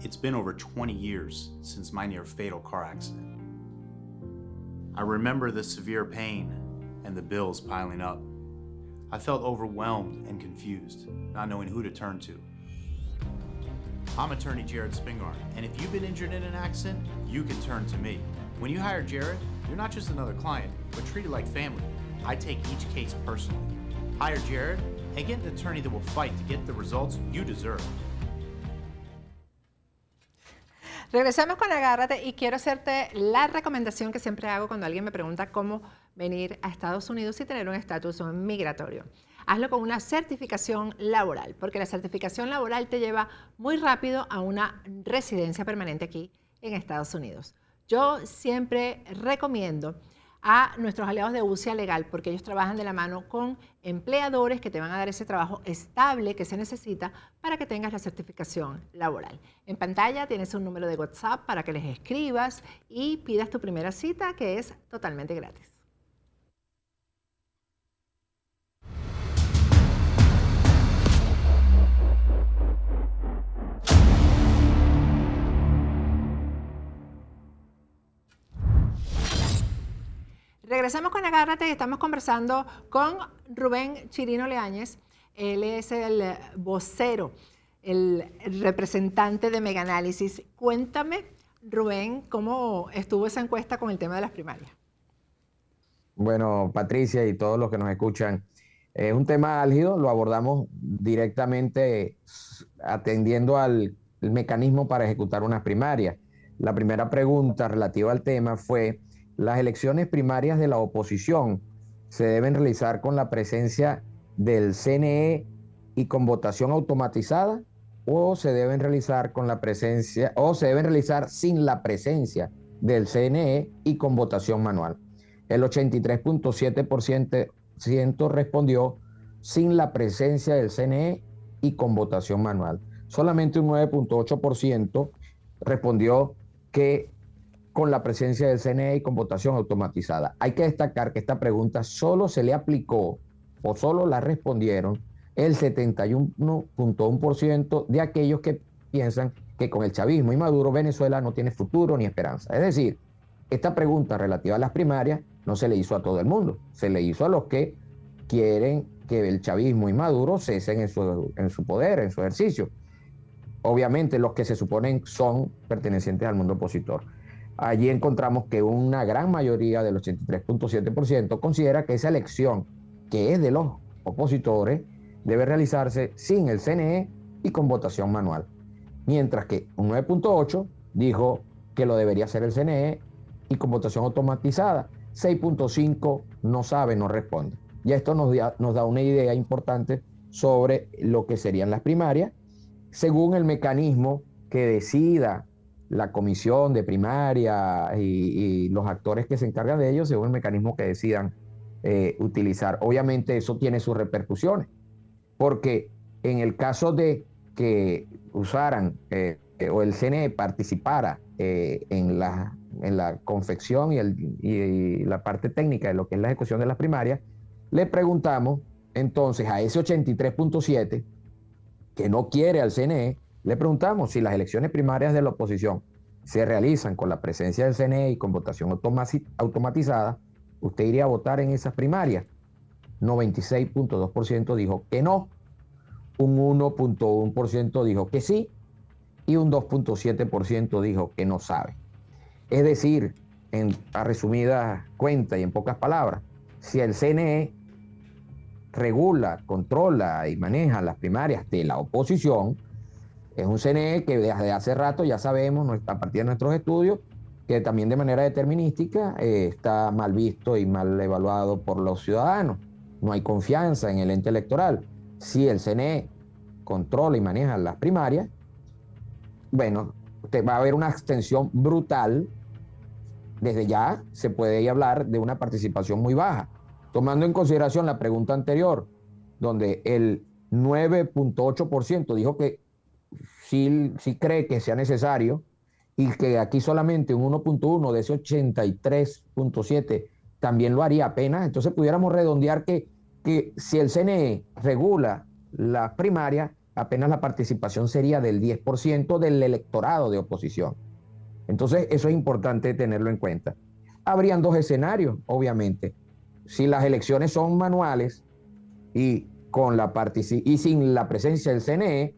It's been over 20 years since my near-fatal car accident. I remember the severe pain and the bills piling up. I felt overwhelmed and confused, not knowing who to turn to. I'm attorney Jared Spingarn, and if you've been injured in an accident, you can turn to me. When you hire Jared, you're not just another client, but treated like family. I take each case personally. Hire Jared and get an attorney that will fight to get the results you deserve. Regresamos con Agárrate y quiero hacerte la recomendación que siempre hago cuando alguien me pregunta cómo venir a Estados Unidos y tener un estatus migratorio. Hazlo con una certificación laboral, porque la certificación laboral te lleva muy rápido a una residencia permanente aquí en Estados Unidos. Yo siempre recomiendo a nuestros aliados de UCIA Legal, porque ellos trabajan de la mano con empleadores que te van a dar ese trabajo estable que se necesita para que tengas la certificación laboral. En pantalla tienes un número de WhatsApp para que les escribas y pidas tu primera cita, que es totalmente gratis. Regresamos con Agárrate y estamos conversando con Rubén Chirino Leáñez. Él es el vocero, el representante de Meganálisis. Cuéntame, Rubén, ¿cómo estuvo esa encuesta con el tema de las primarias? Bueno, Patricia y todos los que nos escuchan, es un tema álgido, lo abordamos directamente atendiendo al mecanismo para ejecutar unas primarias. La primera pregunta relativa al tema fue: ¿las elecciones primarias de la oposición se deben realizar con la presencia del CNE y con votación automatizada, o se deben realizar con la presencia, o se deben realizar sin la presencia del CNE y con votación manual? El 83.7% respondió sin la presencia del CNE y con votación manual. Solamente un 9.8% respondió que con la presencia del CNE y con votación automatizada. Hay que destacar que esta pregunta solo se le aplicó o solo la respondieron el 71.1% de aquellos que piensan que con el chavismo y Maduro Venezuela no tiene futuro ni esperanza. Es decir, esta pregunta relativa a las primarias no se le hizo a todo el mundo, se le hizo a los que quieren que el chavismo y Maduro cesen en su poder, en su ejercicio. Obviamente los que se suponen son pertenecientes al mundo opositor. Allí encontramos que una gran mayoría del 83.7% considera que esa elección, que es de los opositores, debe realizarse sin el CNE y con votación manual. Mientras que un 9.8% dijo que lo debería hacer el CNE y con votación automatizada. 6.5% no sabe, no responde. Y esto nos da una idea importante sobre lo que serían las primarias, según el mecanismo que decida la comisión de primaria y los actores que se encargan de ello, según el mecanismo que decidan utilizar. Obviamente eso tiene sus repercusiones, porque en el caso de que usaran o el CNE participara en la confección y la parte técnica de lo que es la ejecución de las primarias, le preguntamos entonces a ese 83.7% que no quiere al CNE, le preguntamos si las elecciones primarias de la oposición se realizan con la presencia del CNE y con votación automatizada, ¿usted iría a votar en esas primarias? 96.2% dijo que no, un 1.1% dijo que sí y un 2.7% dijo que no sabe. Es decir, a resumida cuenta y en pocas palabras, si el CNE regula, controla y maneja las primarias de la oposición, es un CNE que desde hace rato ya sabemos, a partir de nuestros estudios, que también de manera determinística está mal visto y mal evaluado por los ciudadanos. No hay confianza en el ente electoral. Si el CNE controla y maneja las primarias, bueno, va a haber una abstención brutal. Desde ya se puede hablar de una participación muy baja, tomando en consideración la pregunta anterior, donde el 9.8% dijo que sí cree que sea necesario, y que aquí solamente un 1.1 de ese 83.7 también lo haría apenas. Entonces pudiéramos redondear que si el CNE regula las primarias, apenas la participación sería del 10% del electorado de oposición. Entonces, eso es importante tenerlo en cuenta. Habrían dos escenarios, obviamente. Si las elecciones son manuales y, y sin la presencia del CNE,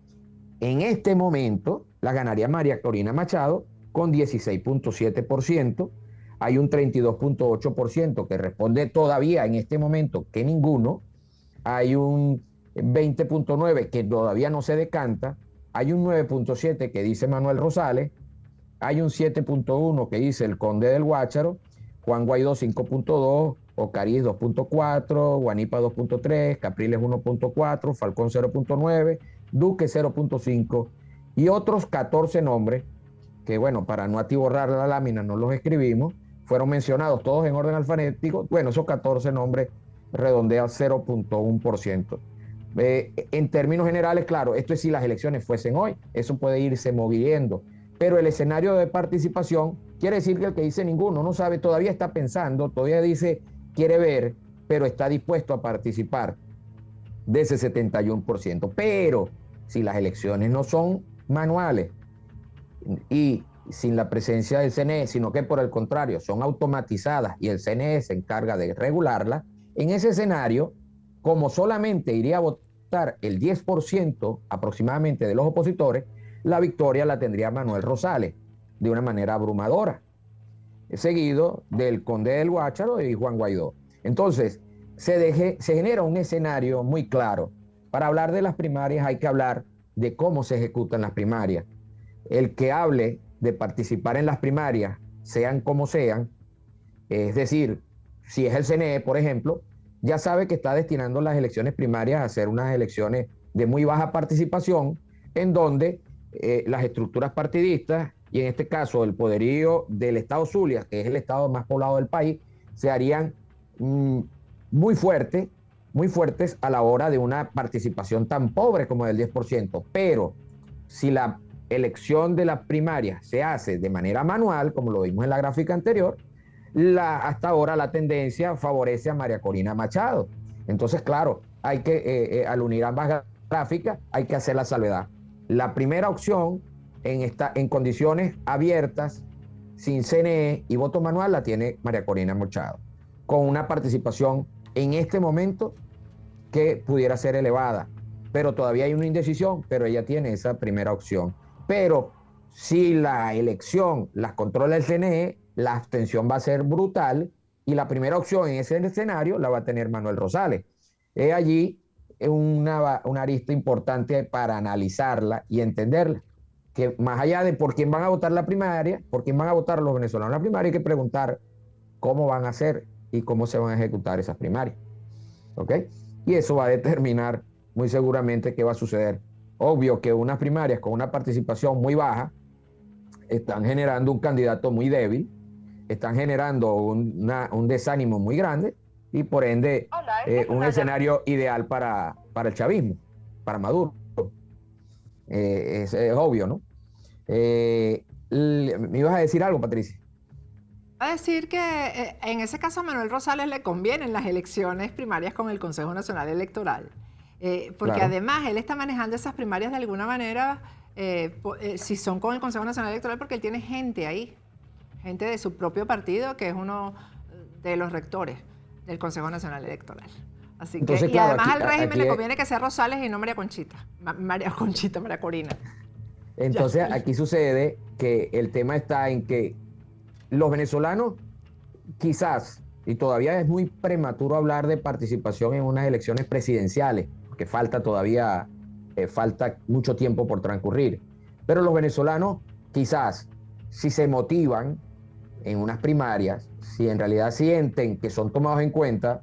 en este momento la ganaría María Corina Machado con 16.7%. Hay un 32.8% que responde todavía en este momento que ninguno. Hay un 20.9% que todavía no se decanta. Hay un 9.7% que dice Manuel Rosales. Hay un 7.1% que dice el Conde del Guácharo. Juan Guaidó 5.2%, Ocariz 2.4%, Guanipa 2.3%, Capriles 1.4%, Falcón 0.9%, Duque 0.5%, y otros 14 nombres que, bueno, para no atiborrar la lámina no los escribimos, fueron mencionados todos en orden alfabético. Bueno, esos 14 nombres redondean 0.1%. En términos generales, claro, esto es si las elecciones fuesen hoy, eso puede irse moviendo, pero el escenario de participación quiere decir que el que dice ninguno no sabe, todavía está pensando, todavía dice, quiere ver, pero está dispuesto a participar de ese 71%. Pero si las elecciones no son manuales y sin la presencia del CNE, sino que por el contrario son automatizadas y el CNE se encarga de regularlas, en ese escenario, como solamente iría a votar el 10% aproximadamente de los opositores, la victoria la tendría Manuel Rosales de una manera abrumadora, seguido del Conde del Guácharo y Juan Guaidó. Entonces, se genera un escenario muy claro. Para hablar de las primarias hay que hablar de cómo se ejecutan las primarias. El que hable de participar en las primarias, sean como sean, es decir, si es el CNE, por ejemplo, ya sabe que está destinando las elecciones primarias a ser unas elecciones de muy baja participación, en donde las estructuras partidistas, y en este caso el poderío del estado Zulia, que es el estado más poblado del país, se harían muy fuertes a la hora de una participación tan pobre como del 10%. Pero si la elección de las primarias se hace de manera manual, como lo vimos en la gráfica anterior, hasta ahora la tendencia favorece a María Corina Machado. Entonces, claro, hay que, al unir ambas gráficas, hay que hacer la salvedad. La primera opción en condiciones abiertas, sin CNE y voto manual, la tiene María Corina Machado, con una participación en este momento que pudiera ser elevada, pero todavía hay una indecisión, pero ella tiene esa primera opción. Pero si la elección las controla el CNE, la abstención va a ser brutal y la primera opción en ese escenario la va a tener Manuel Rosales. Allí es una arista importante para analizarla y entenderla, que más allá de por quién van a votar la primaria, por quién van a votar los venezolanos la primaria, hay que preguntar cómo van a hacer y cómo se van a ejecutar esas primarias. ¿Ok? Y eso va a determinar muy seguramente qué va a suceder. Obvio que unas primarias con una participación muy baja están generando un candidato muy débil, están generando un desánimo muy grande y por ende un escenario ideal para el chavismo, para Maduro. Es obvio, ¿no? ¿Me ibas a decir algo, Patricia? Va a decir que en ese caso a Manuel Rosales le convienen las elecciones primarias con el Consejo Nacional Electoral, porque claro, además él está manejando esas primarias de alguna manera, si son con el Consejo Nacional Electoral, porque él tiene gente ahí, gente de su propio partido, que es uno de los rectores del Consejo Nacional Electoral. Así que, entonces, claro, y además al régimen le conviene que sea Rosales y no María Conchita, María Corina. Entonces aquí sucede que el tema está en que los venezolanos quizás, y todavía es muy prematuro hablar de participación en unas elecciones presidenciales, porque falta todavía, falta mucho tiempo por transcurrir, pero los venezolanos quizás, si se motivan en unas primarias, si en realidad sienten que son tomados en cuenta,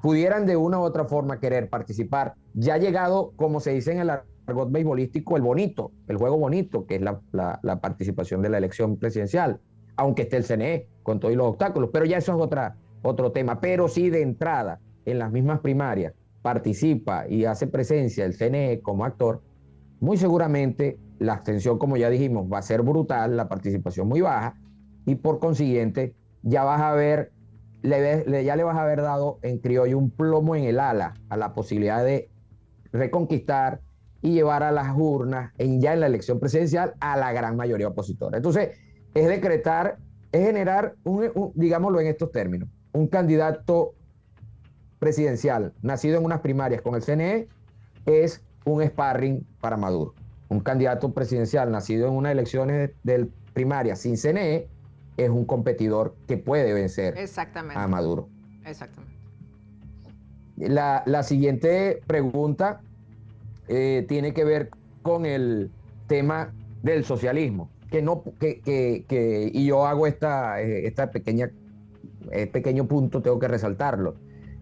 pudieran de una u otra forma querer participar. Ya ha llegado, como se dice en el argot beisbolístico, el bonito, el juego bonito, que es la participación de la elección presidencial, aunque esté el CNE con todos los obstáculos, pero ya eso es otro tema. Pero si de entrada en las mismas primarias participa y hace presencia el CNE como actor, muy seguramente la abstención, como ya dijimos, va a ser brutal, la participación muy baja, y por consiguiente ya vas a ver, ya le vas a haber dado en criollo un plomo en el ala a la posibilidad de reconquistar y llevar a las urnas ya en la elección presidencial a la gran mayoría opositora. Entonces, es generar, digámoslo en estos términos, un candidato presidencial nacido en unas primarias con el CNE es un sparring para Maduro. Un candidato presidencial nacido en unas elecciones de primaria sin CNE es un competidor que puede vencer a Maduro. Exactamente. La siguiente pregunta tiene que ver con el tema del socialismo, y yo hago esta pequeño punto, tengo que resaltarlo.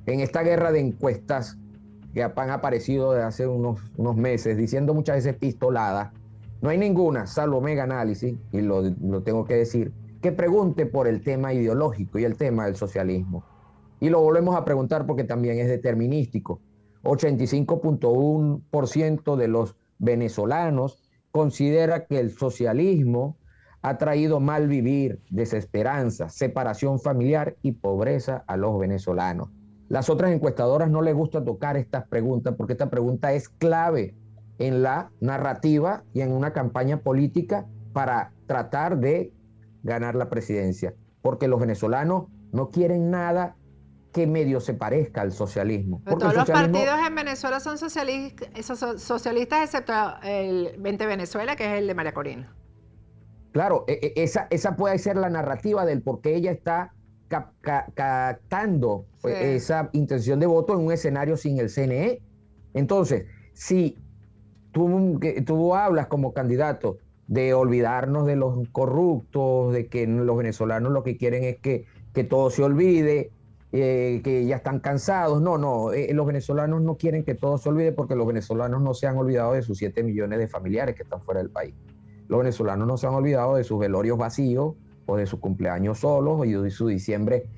En esta guerra de encuestas que han aparecido desde hace unos meses, diciendo muchas veces pistoladas, no hay ninguna, salvo Mega Análisis, y lo tengo que decir, que pregunte por el tema ideológico y el tema del socialismo. Y lo volvemos a preguntar porque también es determinístico. 85.1% de los venezolanos considera que el socialismo ha traído mal vivir, desesperanza, separación familiar y pobreza a los venezolanos. Las otras encuestadoras no les gusta tocar estas preguntas porque esta pregunta es clave en la narrativa y en una campaña política para tratar de ganar la presidencia, porque los venezolanos no quieren nada que medio se parezca al socialismo. Pero todos los partidos en Venezuela son socialistas excepto el 20 Venezuela, que es el de María Corina. Claro, esa puede ser la narrativa del por qué ella está captando esa intención de voto en un escenario sin el CNE. Entonces, si tú hablas como candidato de olvidarnos de los corruptos, de que los venezolanos lo que quieren es que todo se olvide, que ya están cansados. No, los venezolanos no quieren que todo se olvide porque los venezolanos no se han olvidado de sus 7 millones de familiares que están fuera del país. Los venezolanos no se han olvidado de sus velorios vacíos o de sus cumpleaños solos y de su diciembre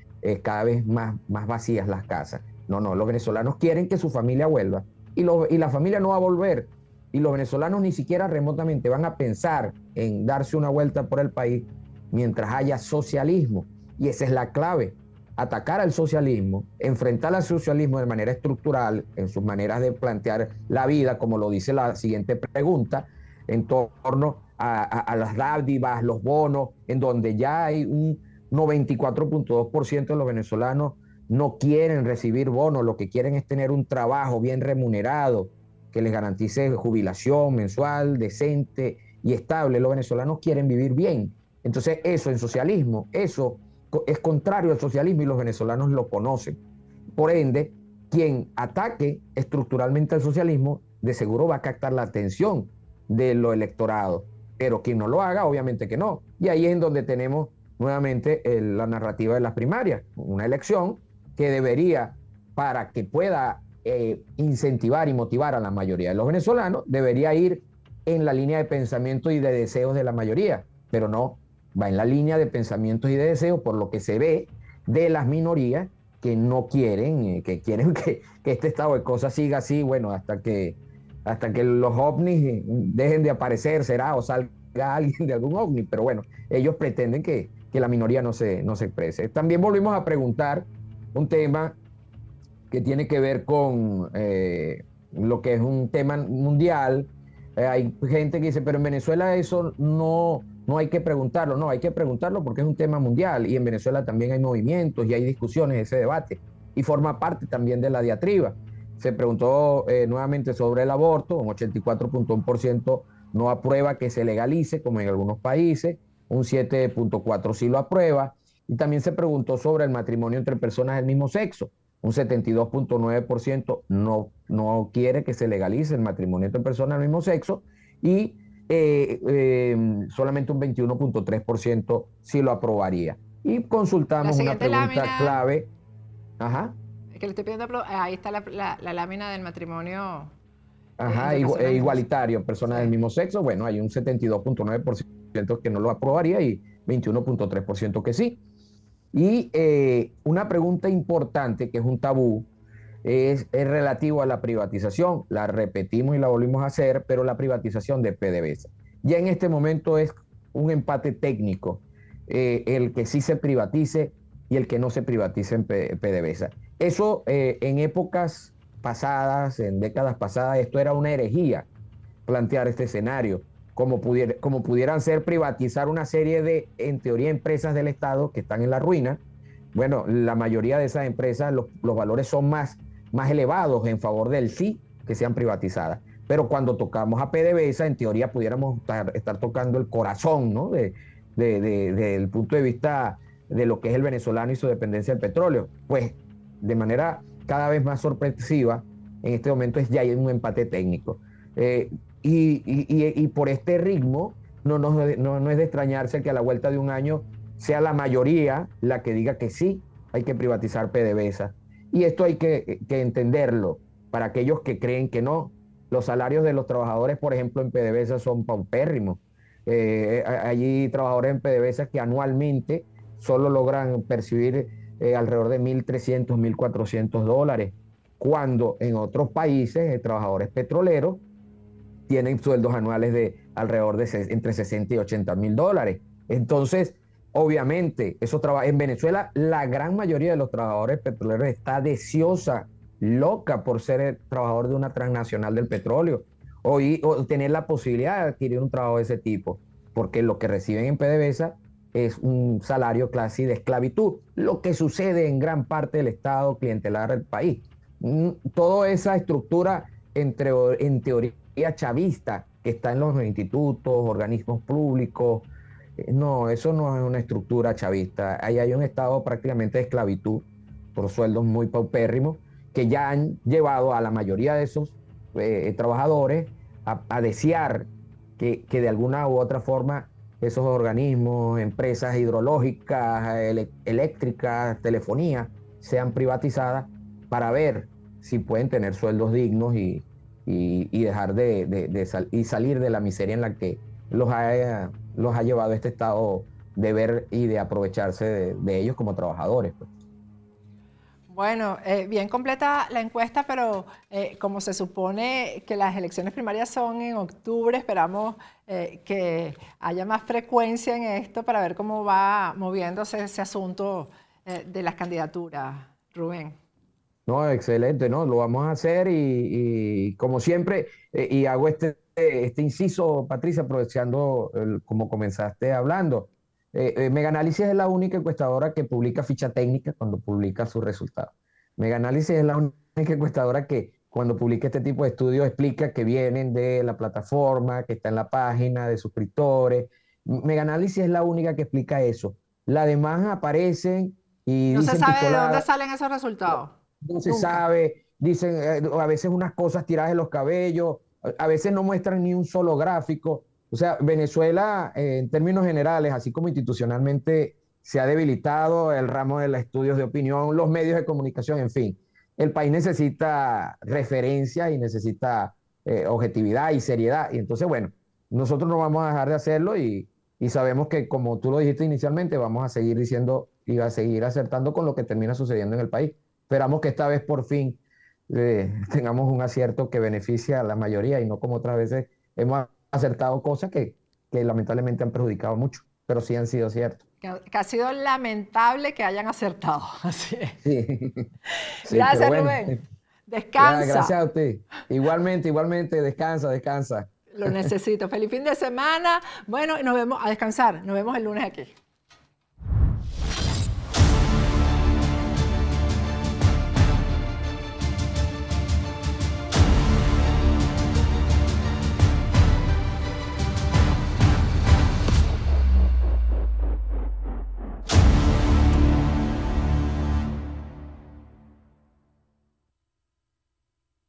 cada vez más vacías las casas. No, los venezolanos quieren que su familia vuelva y la familia no va a volver. Y los venezolanos ni siquiera remotamente van a pensar en darse una vuelta por el país mientras haya socialismo. Y esa es la clave. Atacar al socialismo, enfrentar al socialismo de manera estructural, en sus maneras de plantear la vida, como lo dice la siguiente pregunta, en torno a las dádivas, los bonos, en donde ya hay un 94.2% de los venezolanos no quieren recibir bonos, lo que quieren es tener un trabajo bien remunerado, que les garantice jubilación mensual, decente y estable. Los venezolanos quieren vivir bien. Entonces eso en socialismo, eso es contrario al socialismo y los venezolanos lo conocen. Por ende, quien ataque estructuralmente al socialismo, de seguro va a captar la atención de lo electorado, pero quien no lo haga, obviamente que no. Y ahí es en donde tenemos nuevamente la narrativa de las primarias, una elección que debería, para que pueda incentivar y motivar a la mayoría de los venezolanos, debería ir en la línea de pensamiento y de deseos de la mayoría, pero no, va en la línea de pensamientos y de deseos, por lo que se ve de las minorías que no quieren, que quieren que este estado de cosas siga así, bueno, hasta que los ovnis dejen de aparecer, será, o salga alguien de algún ovni, pero bueno, ellos pretenden que la minoría no se exprese. También volvimos a preguntar un tema que tiene que ver con lo que es un tema mundial. Hay gente que dice, pero en Venezuela eso no hay que preguntarlo. No, hay que preguntarlo porque es un tema mundial y en Venezuela también hay movimientos y hay discusiones, ese debate, y forma parte también de la diatriba. Se preguntó nuevamente sobre el aborto, un 84.1% no aprueba que se legalice, como en algunos países, un 7.4% sí lo aprueba, y también se preguntó sobre el matrimonio entre personas del mismo sexo, un 72.9% no quiere que se legalice el matrimonio entre personas del mismo sexo, y solamente un 21.3% sí lo aprobaría. Y consultamos una pregunta clave. Ajá. Que le estoy pidiendo, ahí está la lámina del matrimonio. Ajá, igualitario, personas del mismo sexo. Bueno, hay un 72.9% que no lo aprobaría y 21.3% que sí. Y una pregunta importante, que es un tabú, es relativo a la privatización. La repetimos y la volvimos a hacer, pero la privatización de PDVSA. Ya en este momento es un empate técnico, el que sí se privatice y el que no se privatice en PDVSA. Eso en épocas pasadas, en décadas pasadas, esto era una herejía. plantear este escenario, como pudieran ser privatizar una serie de, en teoría, empresas del Estado que están en la ruina. Bueno, la mayoría de esas empresas, los valores son más elevados en favor del sí que sean privatizadas. Pero cuando tocamos a PDVSA, en teoría pudiéramos estar tocando el corazón, ¿no? Del punto de vista de lo que es el venezolano y su dependencia del petróleo. Pues de manera cada vez más sorpresiva, en este momento ya hay un empate técnico. Y por este ritmo, no es de extrañarse que a la vuelta de un año sea la mayoría la que diga que sí, hay que privatizar PDVSA. Y esto hay que entenderlo para aquellos que creen que no. Los salarios de los trabajadores, por ejemplo, en PDVSA son paupérrimos. Hay trabajadores en PDVSA que anualmente solo logran percibir alrededor de $1.300, $1.400, cuando en otros países trabajadores petroleros tienen sueldos anuales de alrededor de entre $60 y $80.000. Entonces, obviamente, en Venezuela la gran mayoría de los trabajadores petroleros está deseosa, loca por ser el trabajador de una transnacional del petróleo o tener la posibilidad de adquirir un trabajo de ese tipo, porque lo que reciben en PDVSA es un salario casi de esclavitud, lo que sucede en gran parte del estado clientelar del país. Toda esa estructura en teoría chavista que está en los institutos, organismos públicos, no, eso no es una estructura chavista. Ahí hay un estado prácticamente de esclavitud por sueldos muy paupérrimos que ya han llevado a la mayoría de esos trabajadores a desear que de alguna u otra forma esos organismos, empresas hidrológicas, eléctricas, telefonía, sean privatizadas para ver si pueden tener sueldos dignos y dejar y salir de la miseria en la que los ha llevado este estado de ver y de aprovecharse de ellos como trabajadores, pues. Bueno, bien completa la encuesta, pero como se supone que las elecciones primarias son en octubre, esperamos que haya más frecuencia en esto para ver cómo va moviéndose ese asunto de las candidaturas, Rubén. No, excelente, ¿no? Lo vamos a hacer y como siempre, y hago este inciso, Patricia, aprovechando como comenzaste hablando. Mega Análisis es la única encuestadora que publica ficha técnica cuando publica sus resultados. Mega Análisis es la única encuestadora que cuando publica este tipo de estudios explica que vienen de la plataforma, que está en la página de suscriptores. Mega Análisis es la única que explica eso. Las demás aparecen y no dicen se sabe de pistoladas. dónde salen esos resultados. No se sabe, dicen a veces unas cosas tiradas de los cabellos, a veces no muestran ni un solo gráfico. O sea, Venezuela, en términos generales, así como institucionalmente, se ha debilitado el ramo de los estudios de opinión, los medios de comunicación, en fin. El país necesita referencia y necesita objetividad y seriedad. Y entonces, bueno, nosotros no vamos a dejar de hacerlo y sabemos que, como tú lo dijiste inicialmente, vamos a seguir diciendo y a seguir acertando con lo que termina sucediendo en el país. Esperamos que esta vez por fin tengamos un acierto que beneficie a la mayoría y no como otras veces hemos acertado cosas que lamentablemente han perjudicado mucho, pero sí han sido ciertos. Que ha sido lamentable que hayan acertado. Así es. Sí. Sí, gracias, bueno. Rubén. Descansa. Gracias a usted. Igualmente, descansa. Lo necesito. Feliz fin de semana. Bueno, y nos vemos a descansar. Nos vemos el lunes aquí.